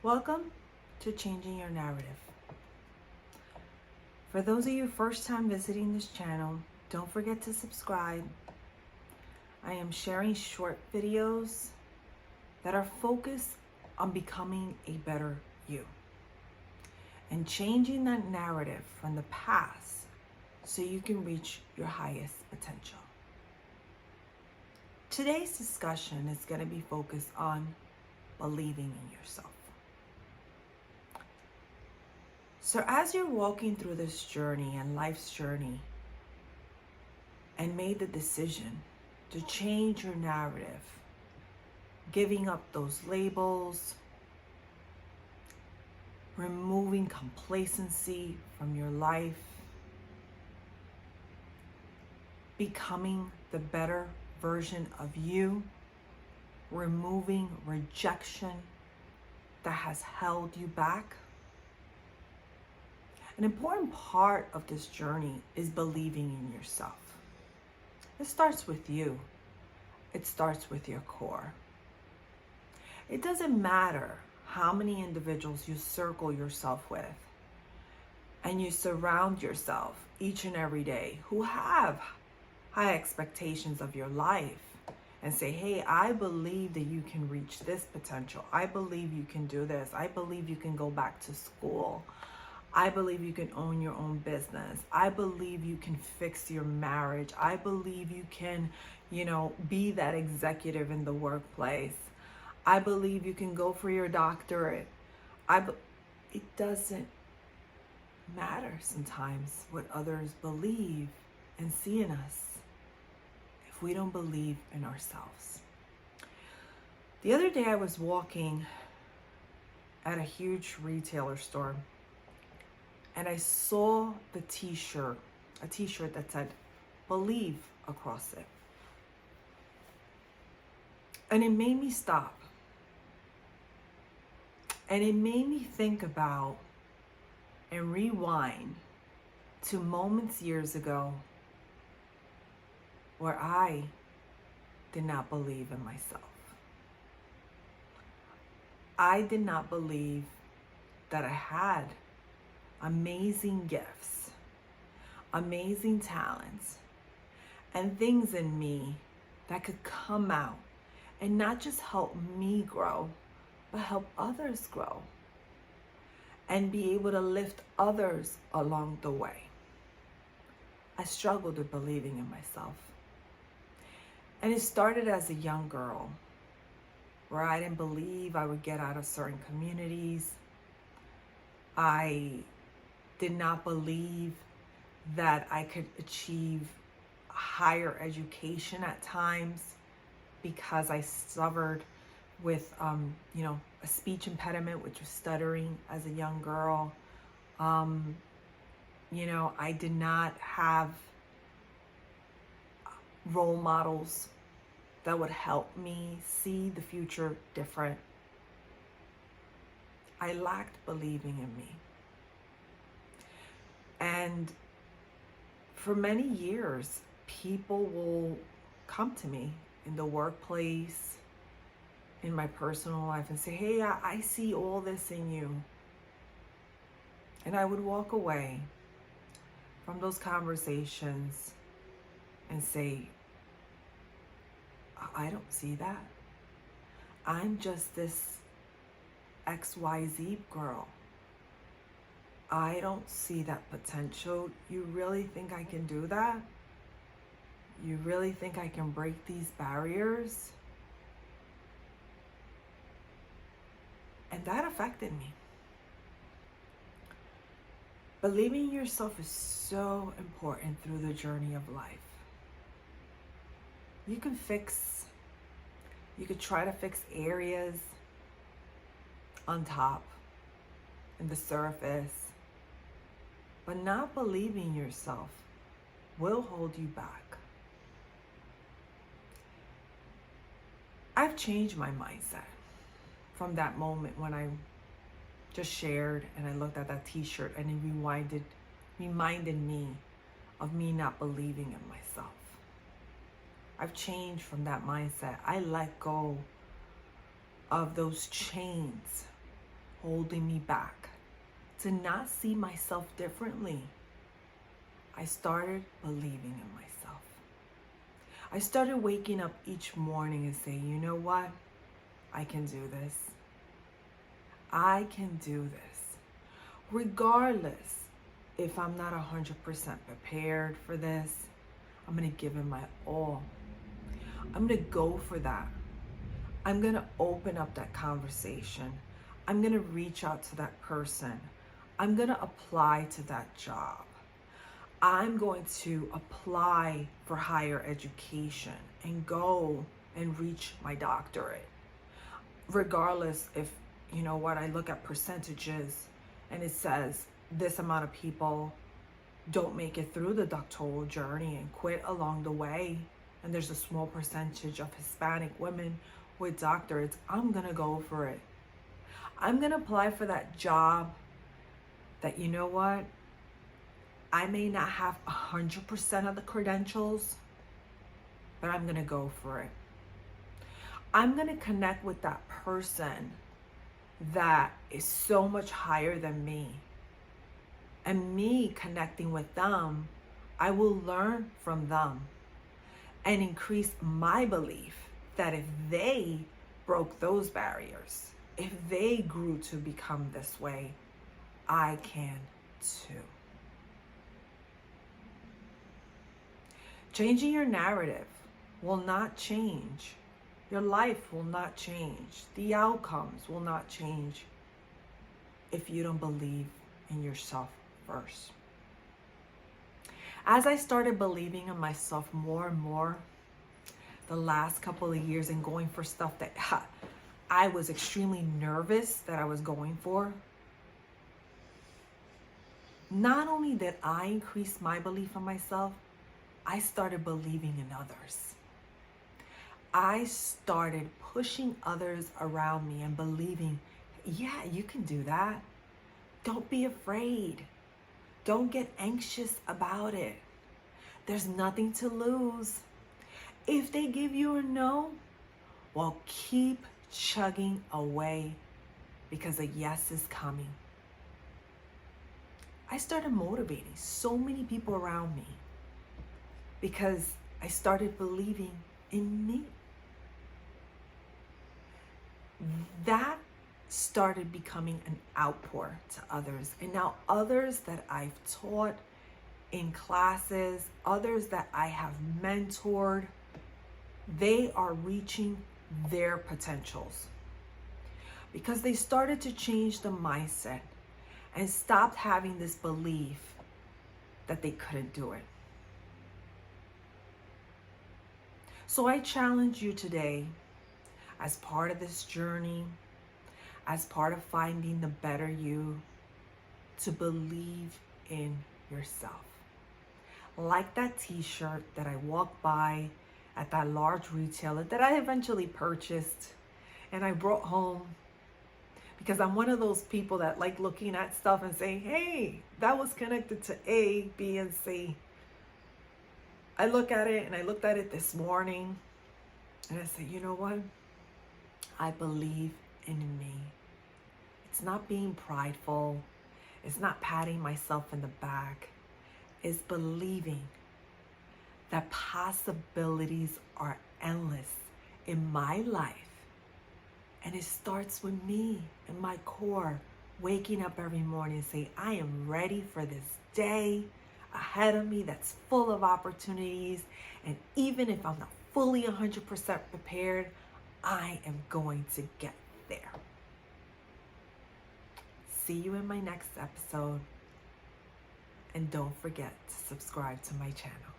Welcome to Changing Your Narrative. For those of you first time visiting this channel, don't forget to subscribe. I am sharing short videos that are focused on becoming a better you and changing that narrative from the past so you can reach your highest potential. Today's discussion is going to be focused on believing in yourself. So as you're walking through this journey and life's journey and made the decision to change your narrative, giving up those labels, removing complacency from your life, becoming the better version of you, removing rejection that has held you back. An important part of this journey is believing in yourself. It starts with you. It starts with your core. It doesn't matter how many individuals you circle yourself with and you surround yourself each and every day who have high expectations of your life and say, hey, I believe that you can reach this potential. I believe you can do this. I believe you can go back to school. I believe you can own your own business. I believe you can fix your marriage. I believe you can, be that executive in the workplace. I believe you can go for your doctorate. It doesn't matter sometimes what others believe and see in us if we don't believe in ourselves. The other day I was walking at a huge retailer store and I saw a t-shirt that said, believe across it. And it made me stop. And it made me think about and rewind to moments years ago where I did not believe in myself. I did not believe that I had amazing gifts, amazing talents, and things in me that could come out and not just help me grow, but help others grow and be able to lift others along the way. I struggled with believing in myself. And it started as a young girl where I didn't believe I would get out of certain communities. I did not believe that I could achieve higher education at times because I suffered with, a speech impediment, which was stuttering as a young girl. I did not have role models that would help me see the future different. I lacked believing in me. And for many years, people will come to me in the workplace, in my personal life, and say, hey, I see all this in you. And I would walk away from those conversations and say, I don't see that. I'm just this XYZ girl. I don't see that potential. You really think I can do that? You really think I can break these barriers? And that affected me. Believing in yourself is so important through the journey of life. You could try to fix areas on top, in the surface, but not believing in yourself will hold you back. I've changed my mindset from that moment when I just shared and I looked at that t-shirt and it reminded me of me not believing in myself. I've changed from that mindset. I let go of those chains holding me back, to not see myself differently, I started believing in myself. I started waking up each morning and saying, you know what? I can do this. I can do this. Regardless if I'm not 100% prepared for this, I'm going to give it my all. I'm going to go for that. I'm going to open up that conversation. I'm going to reach out to that person. I'm going to apply to that job. I'm going to apply for higher education and go and reach my doctorate. Regardless if, you know what, I look at percentages and it says this amount of people don't make it through the doctoral journey and quit along the way, and there's a small percentage of Hispanic women with doctorates, I'm gonna go for it. I'm gonna apply for that job that, you know what, I may not have 100% of the credentials, but I'm gonna go for it. I'm gonna connect with that person that is so much higher than me. And me connecting with them, I will learn from them and increase my belief that if they broke those barriers, if they grew to become this way, I can too. Changing your narrative will not change. Your life will not change. The outcomes will not change if you don't believe in yourself first. As I started believing in myself more and more the last couple of years and going for stuff that I was extremely nervous that I was going for, not only did I increase my belief in myself, I started believing in others. I started pushing others around me and believing, yeah, you can do that. Don't be afraid. Don't get anxious about it. There's nothing to lose. If they give you a no, well, keep chugging away because a yes is coming. I started motivating so many people around me because I started believing in me. That started becoming an outpour to others. And now others that I've taught in classes, others that I have mentored, they are reaching their potentials because they started to change the mindset and stopped having this belief that they couldn't do it. So I challenge you today, as part of this journey, as part of finding the better you, to believe in yourself. Like that t-shirt that I walked by at that large retailer that I eventually purchased and I brought home, because I'm one of those people that like looking at stuff and saying, hey, that was connected to A, B, and C. I look at it and I looked at it this morning and I said, you know what? I believe in me. It's not being prideful. It's not patting myself in the back. It's believing that possibilities are endless in my life. And it starts with me and my core, waking up every morning and saying, I am ready for this day ahead of me that's full of opportunities. And even if I'm not fully 100% prepared, I am going to get there. See you in my next episode. And don't forget to subscribe to my channel.